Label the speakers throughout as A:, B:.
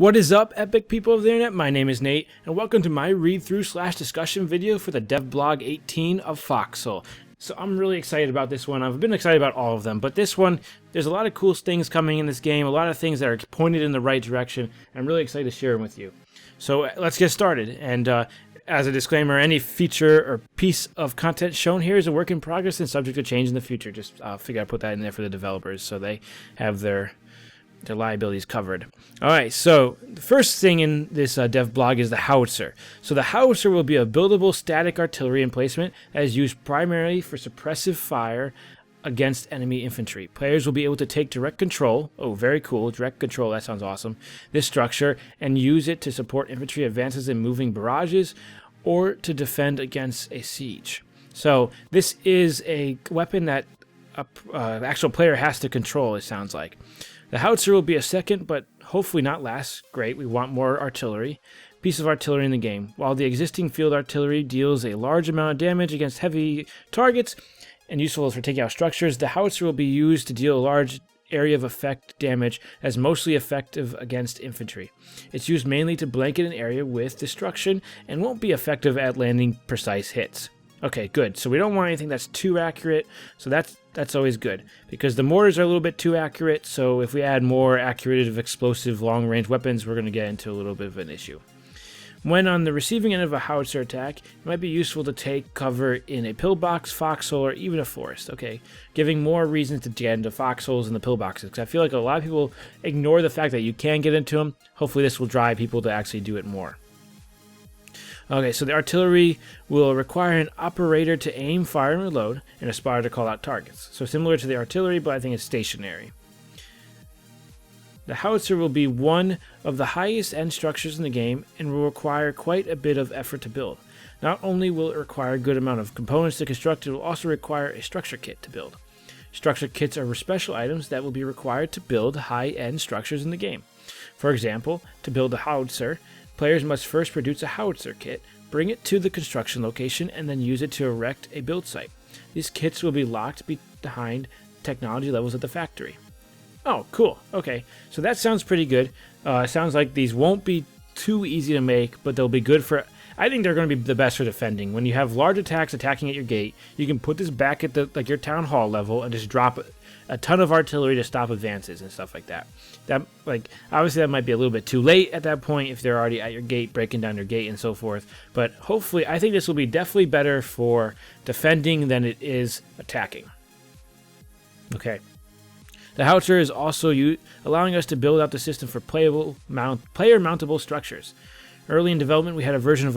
A: What is up, epic people of the internet? My name is Nate, and welcome to my read-through/discussion video for the Devblog 18 of Foxhole. So I'm really excited about this one. I've been excited about all of them, but this one, there's a lot of cool things coming in this game, a lot of things that are pointed in the right direction. I'm really excited to share them with you. So let's get started. And as a disclaimer, any feature or piece of content shown here is a work in progress and subject to change in the future. Just figure I'd put that in there for the developers so they have their liabilities covered. Alright, so the first thing in this Devblog is the Howitzer. So the Howitzer will be a buildable static artillery emplacement that is used primarily for suppressive fire against enemy infantry. Players will be able to take direct control, oh very cool, direct control, that sounds awesome, this structure and use it to support infantry advances in moving barrages or to defend against a siege. So this is a weapon that an actual player has to control, it sounds like. The Howitzer will be a second, but hopefully not last. Great, we want more artillery. Piece of artillery in the game. While the existing field artillery deals a large amount of damage against heavy targets and useful for taking out structures, the Howitzer will be used to deal a large area of effect damage as mostly effective against infantry. It's used mainly to blanket an area with destruction and won't be effective at landing precise hits. Okay, good. So we don't want anything that's too accurate, so that's always good, because the mortars are a little bit too accurate, so if we add more accurate explosive long-range weapons, we're going to get into a little bit of an issue. When on the receiving end of a howitzer attack, it might be useful to take cover in a pillbox, foxhole, or even a forest, okay? Giving more reasons to get into foxholes and the pillboxes, because I feel like a lot of people ignore the fact that you can get into them. Hopefully this will drive people to actually do it more. Okay, so the artillery will require an operator to aim, fire, and reload, and a spotter to call out targets. So similar to the artillery, but I think it's stationary. The howitzer will be one of the highest end structures in the game and will require quite a bit of effort to build. Not only will it require a good amount of components to construct, it will also require a structure kit to build. Structure kits are special items that will be required to build high-end structures in the game. For example, to build a howitzer, players must first produce a howitzer kit, bring it to the construction location, and then use it to erect a build site. These kits will be locked behind technology levels at the factory. Oh, cool. Okay, so that sounds pretty good. Sounds like these won't be too easy to make, but they'll be good for... I think they're going to be the best for defending. When you have large attacks attacking at your gate, you can put this back at the your town hall level and just drop a ton of artillery to stop advances and stuff like that. Obviously that might be a little bit too late at that point if they're already at your gate, breaking down your gate and so forth. But hopefully, I think this will be definitely better for defending than it is attacking. Okay. The howitzer is also allowing us to build out the system for player mountable structures. Early in development, we had a version of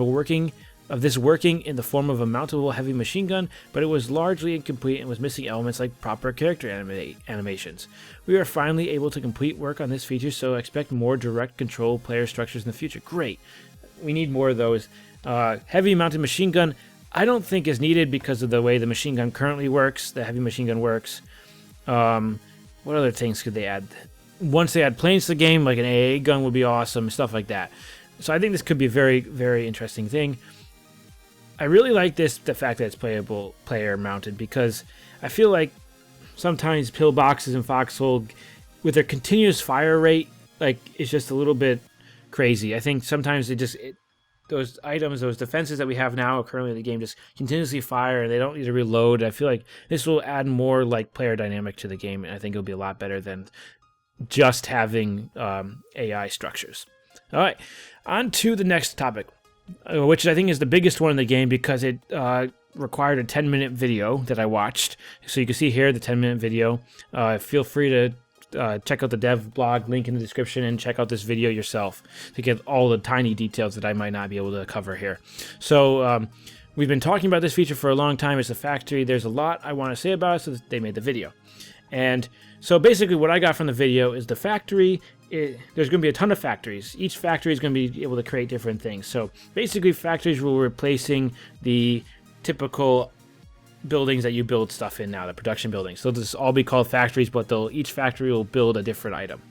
A: this working in the form of a mountable heavy machine gun, but it was largely incomplete and was missing elements like proper character animations. We are finally able to complete work on this feature, so expect more direct control player structures in the future. Great. We need more of those. Heavy mounted machine gun, I don't think is needed because of the way the machine gun currently works, the heavy machine gun works. What other things could they add? Once they add planes to the game, like an AA gun would be awesome, stuff like that. So I think this could be a very, very interesting thing. I really like the fact that it's playable player mounted, because I feel like sometimes pillboxes and foxhole, with their continuous fire rate, it's just a little bit crazy. I think sometimes those items, those defenses that we have now currently in the game just continuously fire and they don't need to reload. I feel like this will add more player dynamic to the game, and I think it'll be a lot better than just having AI structures. All right, on to the next topic, which I think is the biggest one in the game because it required a 10-minute video that I watched. So you can see here the 10-minute video. Feel free to check out the Devblog link in the description and check out this video yourself to get all the tiny details that I might not be able to cover here. So we've been talking about this feature for a long time. It's a factory. There's a lot I want to say about it, so they made the video. And so basically what I got from the video is the factory. There's going to be a ton of factories. Each factory is going to be able to create different things. So basically factories will be replacing the typical buildings that you build stuff in now, the production buildings. So this will all be called factories, but each factory will build a different item.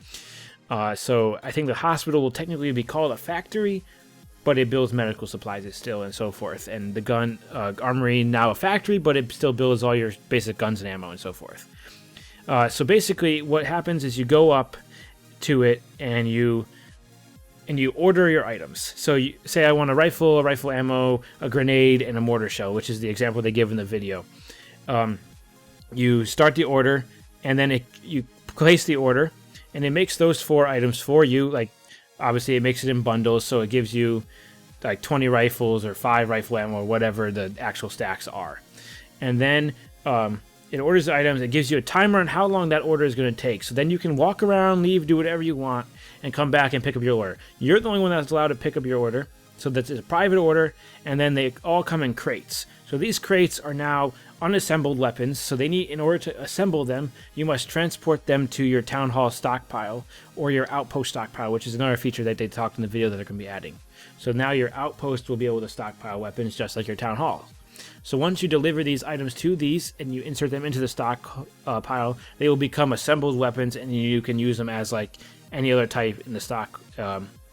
A: So I think the hospital will technically be called a factory, but it builds medical supplies still and so forth. And the gun armory, now a factory, but it still builds all your basic guns and ammo and so forth. So basically what happens is you go up to it and you and you order your items. So you say I want a rifle ammo, a grenade, and a mortar shell, which is the example they give in the video. You start the order, and then you place the order, and it makes those 4 items for you. Like, obviously it makes it in bundles, so it gives you like 20 rifles or 5 rifle ammo or whatever the actual stacks are. And then it orders the items. It gives you a timer on how long that order is going to take. So then you can walk around, leave, do whatever you want, and come back and pick up your order. You're the only one that's allowed to pick up your order. So that's a private order, and then they all come in crates. So these crates are now unassembled weapons. So they need, in order to assemble them, you must transport them to your town hall stockpile or your outpost stockpile, which is another feature that they talked in the video that they're going to be adding. So now your outpost will be able to stockpile weapons just like your town hall. So once you deliver these items to these and you insert them into the stock pile, they will become assembled weapons, and you can use them as like any other type in the stock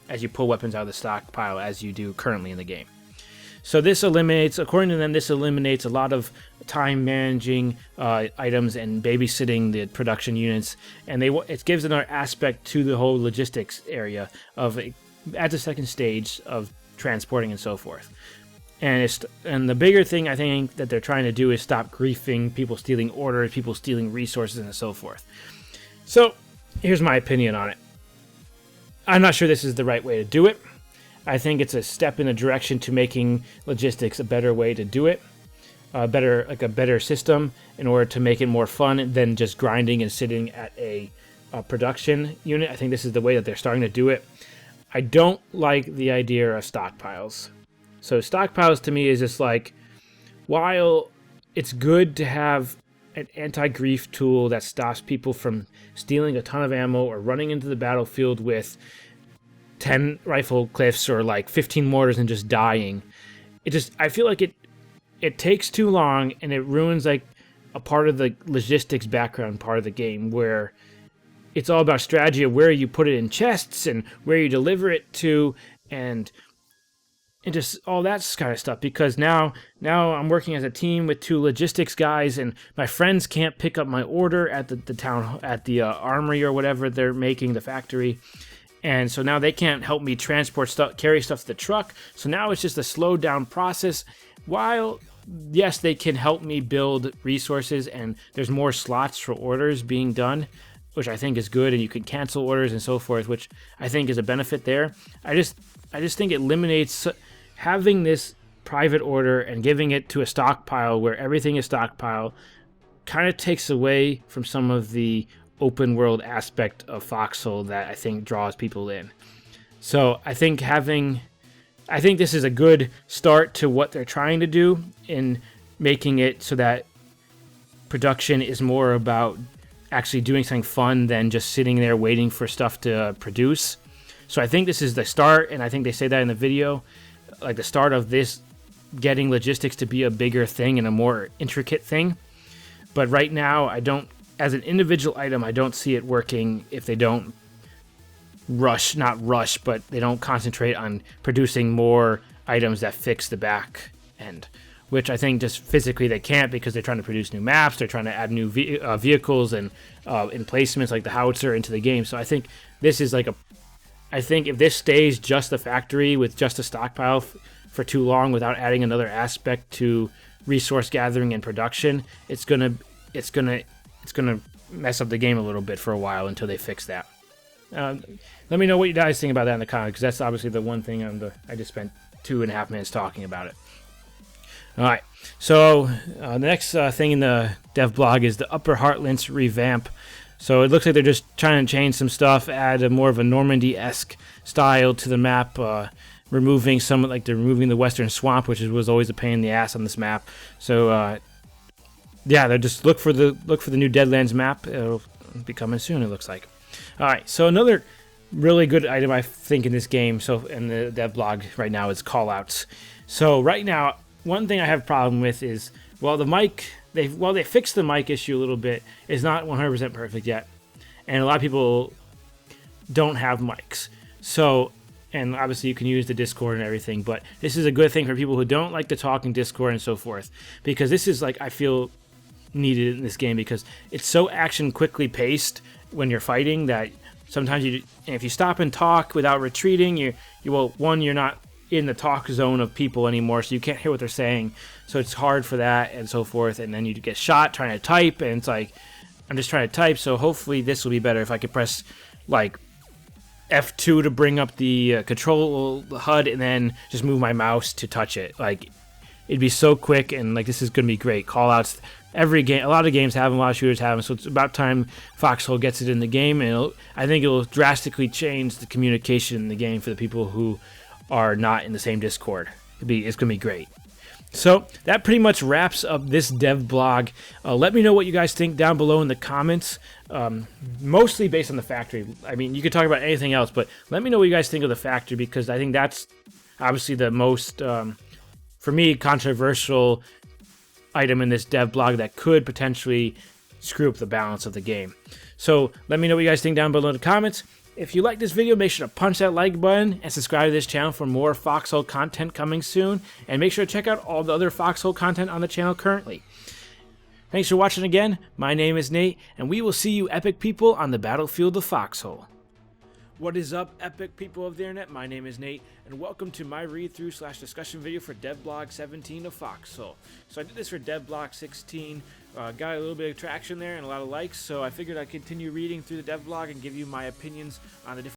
A: as you pull weapons out of the stockpile as you do currently in the game. So this eliminates, according to them, this eliminates a lot of time managing items and babysitting the production units, and it gives another aspect to the whole logistics area of at the second stage of transporting and so forth. And the bigger thing I think that they're trying to do is stop griefing, people stealing orders, people stealing resources, and so forth. So here's my opinion on it. I'm not sure this is the right way to do it. I think it's a step in the direction to making logistics a better way to do it, a better system in order to make it more fun than just grinding and sitting at a production unit. I think this is the way that they're starting to do it. I don't like the idea of stockpiles. So stockpiles to me is just like, while it's good to have an anti-grief tool that stops people from stealing a ton of ammo or running into the battlefield with 10 rifle cliffs or like 15 mortars and just dying, I feel like it takes too long, and it ruins like a part of the logistics background part of the game, where it's all about strategy of where you put it in chests and where you deliver it to, and just all that kind of stuff. Because now I'm working as a team with 2 logistics guys, and my friends can't pick up my order at the armory or whatever they're making, the factory. And so now they can't help me transport stuff, carry stuff to the truck. So now it's just a slowed down process. While, yes, they can help me build resources, and there's more slots for orders being done, which I think is good, and you can cancel orders and so forth, which I think is a benefit there. I just think it eliminates having this private order and giving it to a stockpile where everything is stockpile. Kind of takes away from some of the open world aspect of Foxhole that I think draws people in. So I think this is a good start to what they're trying to do in making it so that production is more about actually doing something fun than just sitting there waiting for stuff to produce. So I think this is the start, and I think they say that in the video, like the start of this getting logistics to be a bigger thing and a more intricate thing. But right now, as an individual item, I don't see it working if they don't but they don't concentrate on producing more items that fix the back end, which I think just physically they can't, because they're trying to produce new maps, they're trying to add new vehicles and emplacements like the Howitzer into the game. So I think this is I think if this stays just the factory with just a stockpile for too long without adding another aspect to resource gathering and production, it's gonna mess up the game a little bit for a while until they fix that. Let me know what you guys think about that in the comments, because that's obviously the one thing I just spent 2.5 minutes talking about it. All right, so the next thing in the Devblog is the Upper Heartlands revamp. So it looks like they're just trying to change some stuff, add more of a Normandy-esque style to the map, removing the Western Swamp, which was always a pain in the ass on this map. So yeah, they just look for the new Deadlands map. It'll be coming soon, it looks like. All right, so another really good item I think in this game, so in the Devblog right now, is callouts. So right now, one thing I have a problem with is, well, the mic. They fixed the mic issue a little bit. It's not 100% perfect yet, and a lot of people don't have mics. So, and obviously you can use the Discord and everything, but this is a good thing for people who don't like to talk in Discord and so forth, because this is I feel needed in this game, because it's so action quickly paced when you're fighting that sometimes if you stop and talk without retreating, you're not in the talk zone of people anymore, so you can't hear what they're saying. So it's hard for that and so forth. And then you get shot trying to type, and it's like, I'm just trying to type. So hopefully this will be better if I could press like F2 to bring up the control HUD and then just move my mouse to touch it. Like, it'd be so quick, and like this is gonna be great. Callouts, every game, a lot of games have them, a lot of shooters have them. So it's about time Foxhole gets it in the game, and I think it'll drastically change the communication in the game for the people who are not in the same Discord. It's gonna be great. So that pretty much wraps up this Devblog. Let me know what you guys think down below in the comments. Mostly based on the factory. I mean, you could talk about anything else, but let me know what you guys think of the factory, because I think that's obviously the most, for me, controversial item in this Devblog that could potentially screw up the balance of the game. So let me know what you guys think down below in the comments. If you like this video, make sure to punch that like button and subscribe to this channel for more Foxhole content coming soon. And make sure to check out all the other Foxhole content on the channel currently. Thanks for watching again. My name is Nate, and we will see you epic people on the battlefield of Foxhole. What is up, epic people of the internet? My name is Nate, and welcome to my read-through / discussion video for Devblog 17 of Foxhole. So I did this for Devblog 16, got a little bit of traction there and a lot of likes, so I figured I'd continue reading through the Devblog and give you my opinions on the different